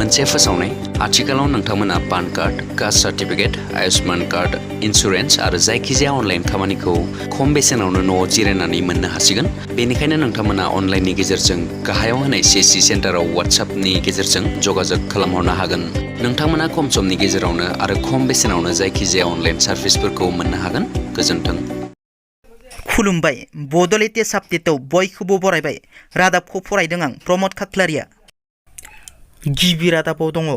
मोनसे फोसावनाय आथिखालाव नोंथांमोना PAN card, caste certificate, Ayushman card, insurance आरो जायखिजाया अनलाइन खामानिखौ खम बेसेनावनो न'आव जिरायनानै मोननो हासिगोन। बेनिखायनो नोंथांमोना अनलाइननि गेजेरजों गाहायाव होनाय CSC सेन्टाराव WhatsAppनि गेजेरजों जगाजग खालामहरनो हागोन। नोंथांमोना खम समनि गेजेरावनो आरो खम बेसेनावनो जायखिजाया अनलाइन सार्भिसफोरखौ मोननो हागोन। गोजोन्थों। खुलुमबाय। बड'ल लेटेस्ट आपडेटआव बयखौबो बरायबाय। रादाबखौ फरायदों आं प्रमद खाख्लारिया। गिबि रादाबाव दङ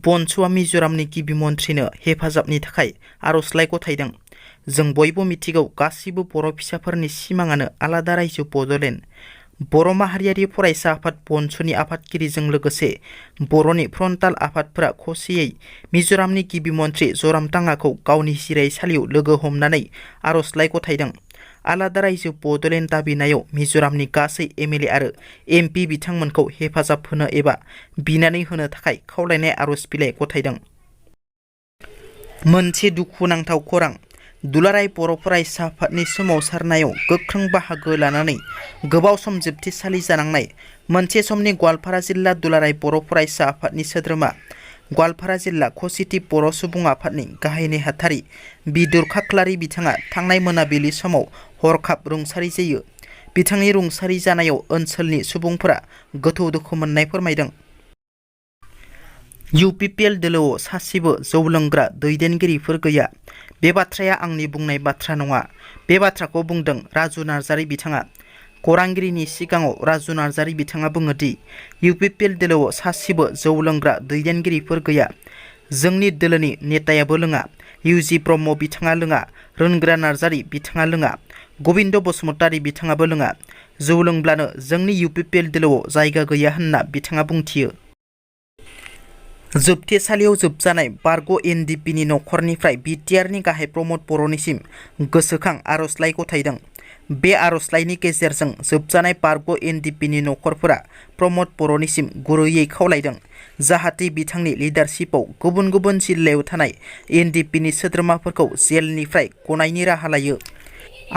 बनसुआ मिज'रामनि गिबि मन्थ्रिनो हेफाजाबनि थाखाय आर'जलाइ गथायदों। जों बयबो मिथिगौ गासिबो बर' फिसाफोरनि सिमाङानो आलादा रायजो बड'लेण्ड। बर' माहारियारि फरायसा आफाद बनसुनि आफादगिरिजों लोगोसे बर'नि फ्रन्टाल आफादफोरा खौसेयै मिज'रामनि गिबि मन्थ्रि ज'रामथांगाखौ गावनि जिरायसालियाव लोगो हमनानै आर'जलाइ गथायदों। आलादा रायजो बड'लेण्ड दाबिनायाव मिज'रामनि गासै MLA आरो MP बिथांमोनखौ हेफाजाब होनो एबा बिनानै होनो थाखाय खावलायनाय आर'ज बिलाइ गथायदों। मोनसे दुखुनांथाव खौरां। दुलाराय बर' फरायसा आफादनि सोमावसारनायाव गोख्रों बाहागो लानानै गोबाव सम जोबथेसालि जानांनाय मोनसे समनि गवालपारा जिल्ला दुलाराय बर' फरायसा आफादनि सोद्रोमा, गवालपारा जिल्ला खौसेथि बर' सुबुं आफादनि गाहाय नेहाथारि बिदुर खाख्लारि बिथाङा थांनाय मोनाबिलि समाव हरखाब रुंसारि जायो। बिथांनि रुंसारि जानायाव ओनसोलनि सुबुंफोरा गोथौ दुखु मोननाय फोरमायदों। UPPL दोलोआव सासेबो जौ लोंग्रा दैदेनगिरिफोर गैया। बे बाथ्राया आंनि बुंनाय बाथ्रा नङा। बे बाथ्राखौ बुंदों राजु नार्जारि बिथाङा। खौरांगिरिनि सिगाङाव राजु नार्जारि बिथाङा बुङो दि UPPL दोलोआव सासेबो जौ लोंग्रा दैदेनगिरिफोर गैया। जोंनि दोलोनि नेतायाबो लोङा। UG ब्रह्म बिथाङा लोङा। रोनग्रा नार्जारि बिथाङा लोङा। गबिन्द बसुमतारि बिथाङाबो लोङा। जौ लोंब्लानो जोंनि UPPL दोलोआव जायगा गैया होनना बिथाङा बुंथियो। जोबथेसालियाव जोबजानाय बारग' NDPनि नखरनिफ्राय BTRनि गाहाय प्रमद बर'निसिम गोसोखां आर'जलाइ गथायदों। बे आर'जलाइनि गेजेरजों जोबजानाय बारग' NDPनि नखरफोरा प्रमद बर'निसिम गुरैयै खावलायदों जाहाथे बिथांनि लिडारशिपआव गुबुन गुबुन जिल्लायाव थानाय NDPनि सोद्रोमाफोरखौ जेलनिफ्राय गनायनि राहा लायो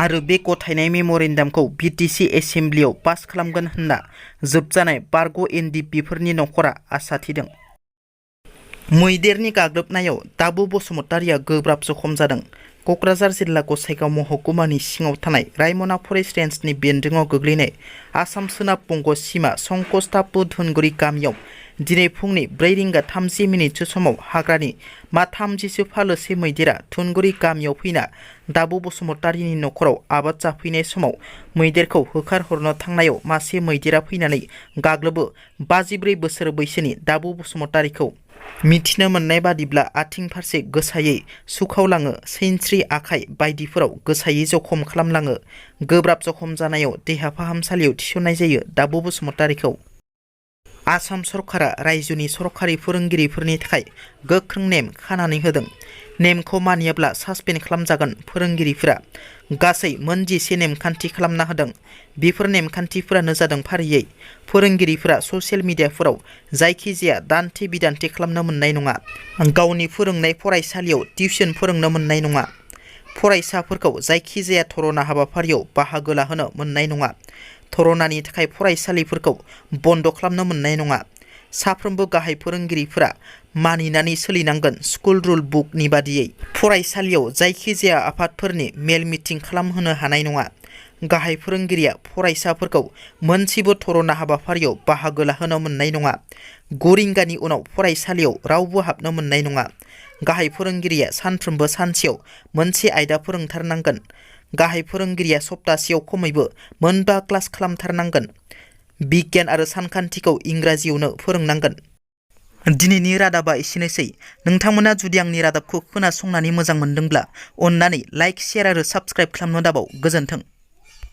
आरो बे गथायनाय मेम'रेन्डामखौ BTC एसेम्ब्लियाव पास खालामगोन होनना जोबजानाय बारग' NDPफोरनि नखरा आसा थिदों। मैदेरनि गाग्लोबनायाव दाबु बसुमतारिया गोब्राब जखम जादों। क'क्राझार जिल्ला गसाइगाव महकुमानि सिङाव थानाय रायमना फरेस्ट रेन्जनि बेन्दोङाव गोग्लैनाय आसाम सोनाब बंग सिमा संकस टापु धुनगुरि गामियाव दिनै फुंनि 4:30 समाव हाग्रानि मा 30सो फालोसे मैदेरा धुनगुरि गामियाव फैना दाबु बसुमतारिनि नखराव आबाद जाफैनाय समाव मैदेरखौ होखारहरनो थांनायाव मासे मैदेरा फैनानै गाग्लोबो 54 बोसोर बैसोनि दाबु बसुमतारिखौ। मिथिनो मोननाय बादिब्ला आथिं फारसे गोसायै सुखावलाङो, सिनस्रि, आखाइ बायदिफोराव गोसायै जखम खालामलाङो। गोब्राब जखम जानायाव देहा फाहामसालियाव थिसननाय जायो दाबु बसुमतारिखौ। आसाम सरकारा रायजोनि सरकारि फोरोंगिरिफोरनि थाखाय गोख्रों नेम खानानै होदों। नेमखौ मानियाब्ला सासपेन्ड खालामजागोन। फोरोंगिरिफोरा गासै 11 नेमखान्थि खालामना होदों। बेफोर नेमखान्थिफोरानो जादों फारियै फोरोंगिरिफोरा ससियेल मिडियाफोराव जायखिजाया दान्थे बिदान्थे खालामनो मोननाय नङा। गावनि फोरोंनाय फरायसालियाव टिउसन फोरोंनो मोननाय नङा। फरायसाफोरखौ जायखिजाया थरना हाबाफारियाव बाहागो लाहोनो मोननाय नङा। थरनानि थाखाय फरायसालिफोरखौ बन्द खालामनो मोननाय नङा। साफ्रोमबो गाहाय फोरोंगिरिफोरा मानिनानै सोलिनांगोन स्कुल रुल बुकनि बादियै। फरायसालियाव जायखिजाया आफादफोरनि मेल मिटिं खालामहोनो हानाय नङा। गाहाय फोरोंगिरिया फरायसाफोरखौ मोनसेबो थरना हाबाफारियाव बाहागो लाहोनो मोननाय नङा। 9 रिंगानि उनाव फरायसालियाव रावबो हाबनो मोननाय नङा। गाहाय फोरोंगिरिया सानफ्रोमबो सानसेयाव मोनसे आयदा फोरोंथारनांगोन। गाहाय फोरोंगिरिया सप्तासेयाव खमैबो 4 क्लास खालामथारनांगोन। बिगियान आरो सानखान्थिखौ इंराजियावनो फोरोंनांगोन। दिनैनि रादाबा एसेनोसै। नोंथांमोना जुदि आंनि रादाबखौ खोनासंनानै मोजां मोनदोंब्ला अन्नानै लाइक, शेयार आरो साबस्क्राइब खालामनो दाबाव। गोजोन्थों।